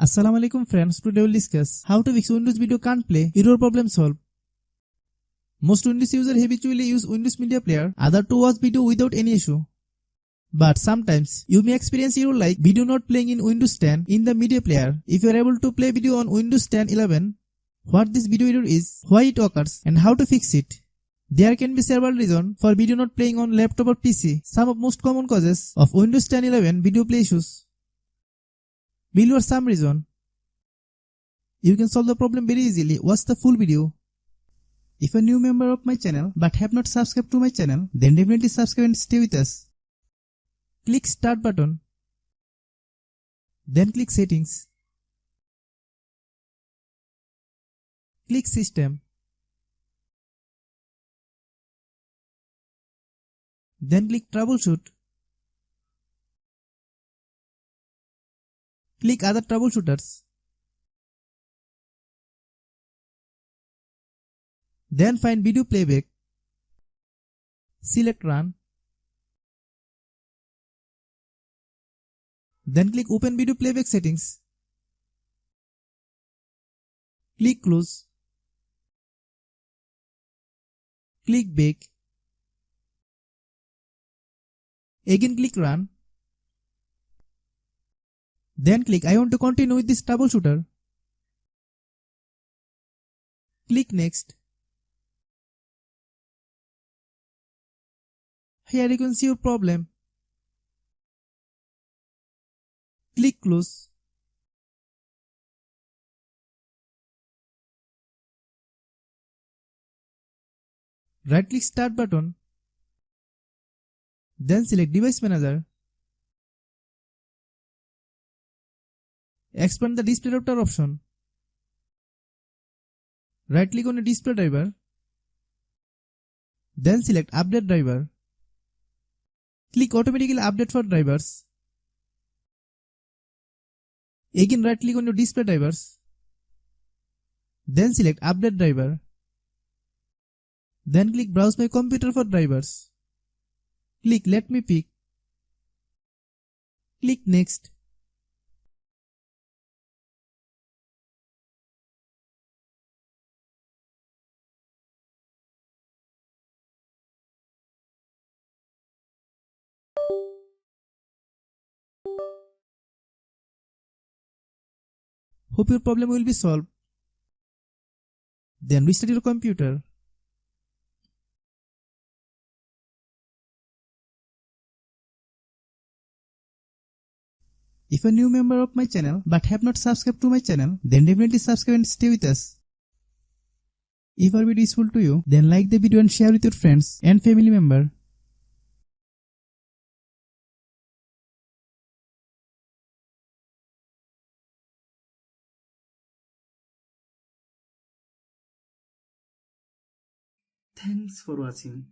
Assalamu alaikum friends, today we'll discuss how to fix Windows Video Can't Play error problem solve. Most Windows users habitually use Windows Media Player other to watch video without any issue. But sometimes you may experience error like video not playing in Windows 10 in the media player. If you are able to play video on Windows 10 11, what this video error is, why it occurs and how to fix it. There can be several reasons for video not playing on laptop or PC. Some of most common causes of Windows 10 11 video play issues. Below are some reasons. You can solve the problem very easily. Watch the full video. If you are a new member of my channel but have not subscribed to my channel, then definitely subscribe and stay with us. Click Start button. Then click Settings. Click System. Then click Troubleshoot. Click Other Troubleshooters. Then find Video Playback. Select Run. Then click Open Video Playback Settings. Click Close. Click Back. Again click Run. Then click I want to continue with this troubleshooter. Click Next. Here you can see your problem. Click Close. Right click Start button. Then select Device Manager. Expand the display router option. Right click on the display driver. Then select Update Driver. Click Automatically Update for drivers. Again right click on your display drivers. Then select Update Driver. Then click Browse my computer for drivers. Click Let me pick. Click Next. Hope your problem will be solved. Then restart your computer. If you are a new member of my channel but have not subscribed to my channel, then definitely subscribe and stay with us. If our video is useful to you, then like the video and share with your friends and family member. Thanks for watching.